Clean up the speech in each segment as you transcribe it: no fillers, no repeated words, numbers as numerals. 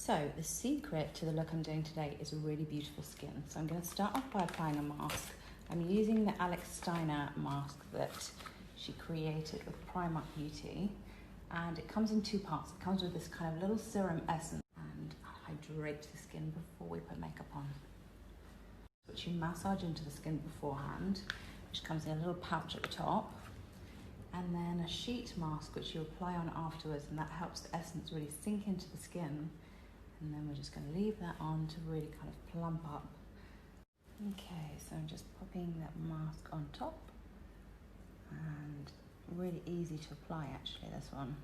So the secret to the look I'm doing today is really beautiful skin. So I'm going to start off by applying a mask. I'm using the Alex Steiner mask that she created with Primark Beauty. And it comes in two parts. It comes with this kind of little serum essence and hydrates the skin before we put makeup on. Which you massage into the skin beforehand, which comes in a little pouch at the top. And then a sheet mask which you apply on afterwards, and that helps the essence really sink into the skin. And then we're just going to leave that on to really kind of plump up. Okay, so I'm just popping that mask on top. And really easy to apply actually, this one,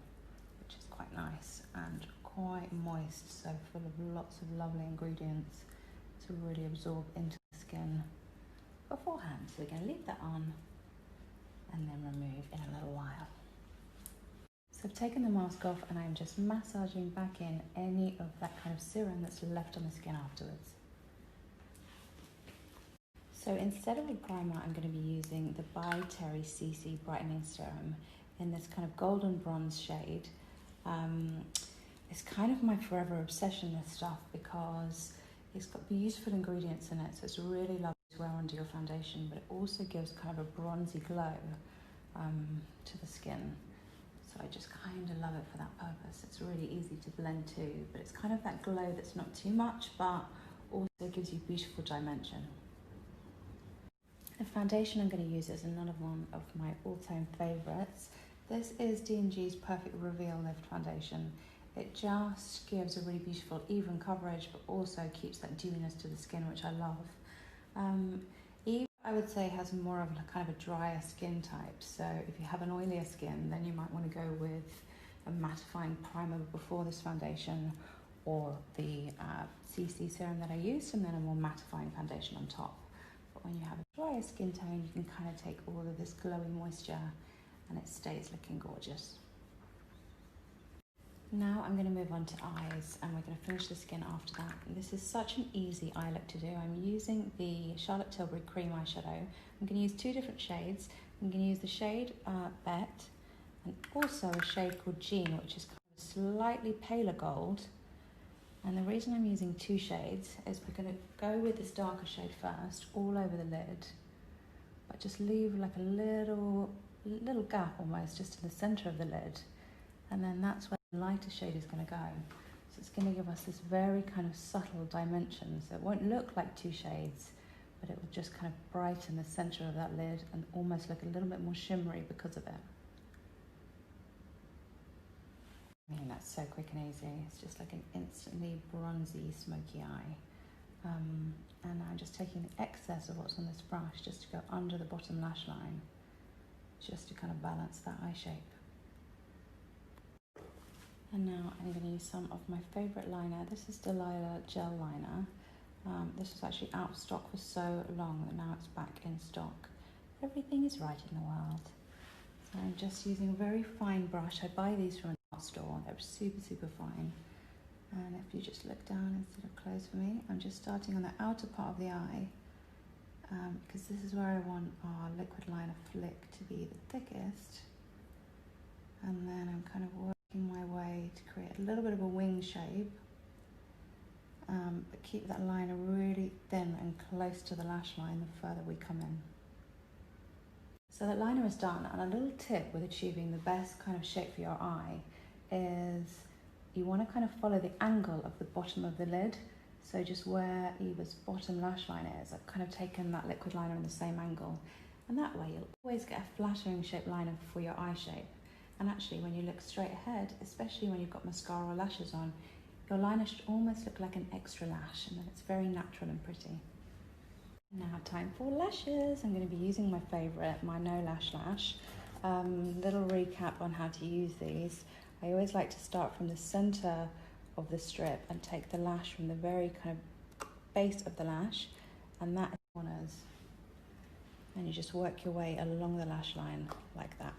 which is quite nice and quite moist, so full of lots of lovely ingredients to really absorb into the skin beforehand. So we're going to leave that on and then remove in a little while. So I've taken the mask off and I'm just massaging back in any of that kind of serum that's left on the skin afterwards. So instead of a primer, I'm going to be using the By Terry CC Brightening Serum in this kind of golden bronze shade. It's kind of my forever obsession, this stuff, because it's got beautiful ingredients in it, so it's really lovely to wear under your foundation, but it also gives kind of a bronzy glow to the skin. So I just kind of love it for that purpose. It's really easy to blend too, but it's kind of that glow that's not too much, but also gives you beautiful dimension. The foundation I'm going to use is another one of my all-time favourites. This is D&G's Perfect Reveal Lift Foundation. It just gives a really beautiful even coverage, but also keeps that dewiness to the skin, which I love. Eve, I would say, has more of a kind of a drier skin type. So if you have an oilier skin, then you might want to go with a mattifying primer before this foundation, or the CC serum that I used, and then a more mattifying foundation on top. But when you have a drier skin tone, you can kind of take all of this glowy moisture and it stays looking gorgeous. Now I'm going to move on to eyes, and we're going to finish the skin after that. And this is such an easy eye look to do. I'm using the Charlotte Tilbury Cream Eyeshadow. I'm going to use two different shades. I'm going to use the shade Bet, and also a shade called Jean, which is kind of slightly paler gold. And the reason I'm using two shades is we're going to go with this darker shade first, all over the lid, but just leave like a little gap almost just in the center of the lid. And then that's where the lighter shade is going to go. So it's going to give us this very kind of subtle dimension. So it won't look like two shades, but it will just kind of brighten the center of that lid and almost look a little bit more shimmery because of it. I mean, that's so quick and easy. It's just like an instantly bronzy, smoky eye. And I'm just taking the excess of what's on this brush just to go under the bottom lash line, just to kind of balance that eye shape. And now I'm going to use some of my favourite liner. This is Delilah Gel Liner. This was actually out of stock for so long that now it's back in stock. Everything is right in the world. So I'm just using a very fine brush. I buy these from an art store. They're super, super fine. And if you just look down instead of close for me, I'm just starting on the outer part of the eye, because this is where I want our liquid liner flick to be the thickest. And then I'm kind of working my way to create a little bit of a wing shape, but keep that liner really thin and close to the lash line the further we come in. So that liner is done, and a little tip with achieving the best kind of shape for your eye is you want to kind of follow the angle of the bottom of the lid. So just where Eva's bottom lash line is, I've kind of taken that liquid liner in the same angle, and that way you'll always get a flattering shaped liner for your eye shape. And actually, when you look straight ahead, especially when you've got mascara or lashes on, your liner should almost look like an extra lash, and then it's very natural and pretty. Now time for lashes. I'm going to be using my favourite, my No Lash Lash. Little recap on how to use these. I always like to start from the centre of the strip and take the lash from the very kind of base of the lash, and that is corners. And you just work your way along the lash line like that.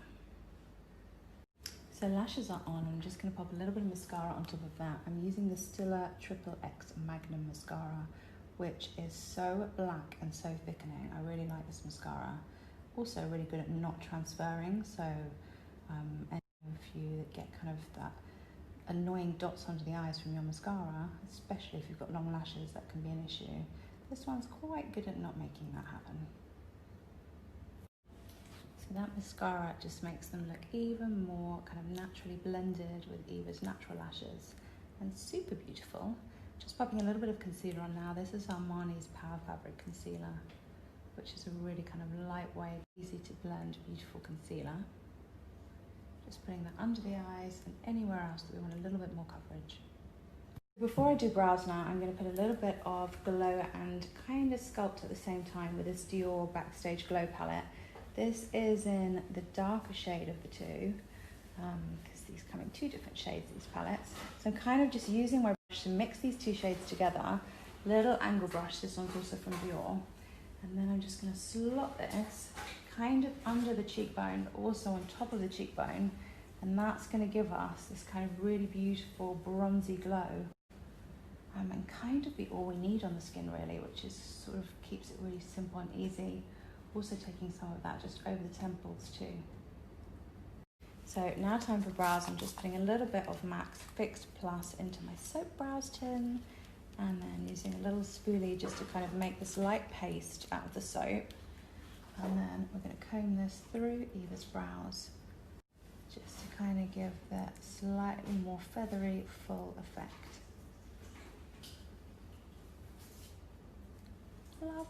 So lashes are on. I'm just going to pop a little bit of mascara on top of that. I'm using the Stila XXX Magnum Mascara, which is so black and so thickening. I really like this mascara. Also really good at not transferring, so any of you that get kind of that annoying dots under the eyes from your mascara, especially if you've got long lashes, that can be an issue. This one's quite good at not making that happen. So that mascara just makes them look even more kind of naturally blended with Eva's natural lashes and super beautiful. Just popping a little bit of concealer on now. This is Armani's Power Fabric Concealer, which is a really kind of lightweight, easy to blend, beautiful concealer. Just putting that under the eyes and anywhere else that we want a little bit more coverage. Before I do brows now, I'm going to put a little bit of glow and kind of sculpt at the same time with this Dior Backstage Glow palette. This is in the darker shade of the two, because these come in two different shades, these palettes. So I'm kind of just using my brush to mix these two shades together. Little angle brush, this one's also from Dior. And then I'm just going to slot this kind of under the cheekbone, but also on top of the cheekbone. And that's going to give us this kind of really beautiful bronzy glow. And kind of be all we need on the skin really, which is sort of keeps it really simple and easy. Also taking some of that just over the temples too. So now time for brows. I'm just putting a little bit of MAC's Fixed Plus into my soap brows tin, and then using a little spoolie just to kind of make this light paste out of the soap. And then we're going to comb this through Eva's brows, just to kind of give that slightly more feathery, full effect. Love.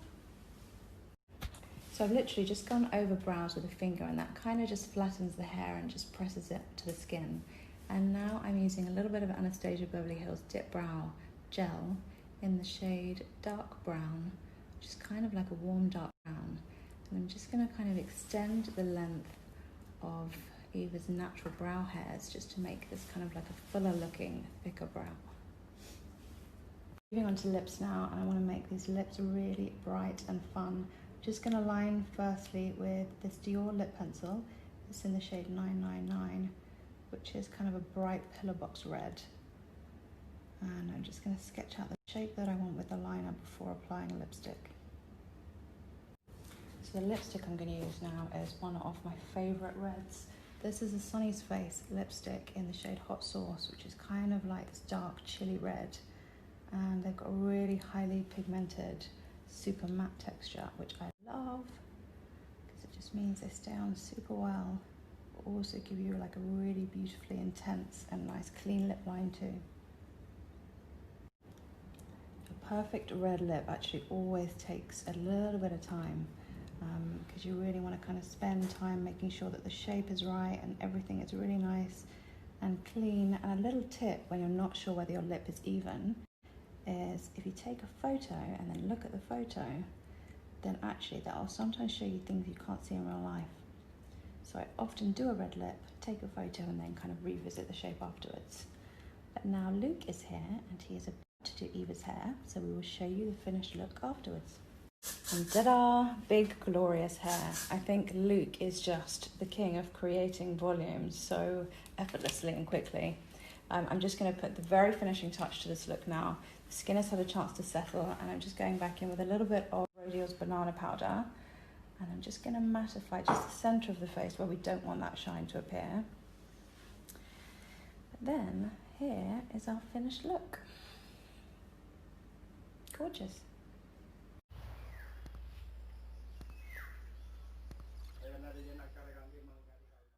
So I've literally just gone over brows with a finger, and that kind of just flattens the hair and just presses it to the skin. And now I'm using a little bit of Anastasia Beverly Hills Dip Brow Gel in the shade Dark Brown, which is kind of like a warm dark brown. And I'm just going to kind of extend the length of Eva's natural brow hairs just to make this kind of like a fuller looking, thicker brow. Moving on to lips now, and I want to make these lips really bright and fun. Just going to line firstly with this Dior lip pencil. It's in the shade 999, which is kind of a bright pillar box red. And I'm just going to sketch out the shape that I want with the liner before applying lipstick. So the lipstick I'm going to use now is one of my favourite reds. This is a Sonny's Face lipstick in the shade Hot Sauce, which is kind of like this dark chili red. And they've got a really highly pigmented, super matte texture, which I love, because it just means they stay on super well, but also give you like a really beautifully intense and nice clean lip line too. A perfect red lip actually always takes a little bit of time, because you really want to kind of spend time making sure that the shape is right and everything is really nice and clean. And a little tip when you're not sure whether your lip is even is if you take a photo and then look at the photo, then actually that will sometimes show you things you can't see in real life. So I often do a red lip, take a photo, and then kind of revisit the shape afterwards. But now Luke is here and he is about to do Eva's hair, so we will show you the finished look afterwards. And ta-da! Big glorious hair. I think Luke is just the king of creating volume so effortlessly and quickly. I'm just going to put the very finishing touch to this look now. The skin has had a chance to settle, and I'm just going back in with a little bit of Rodial's banana powder, and I'm just going to mattify just the centre of the face where we don't want that shine to appear. But then here is our finished look. Gorgeous.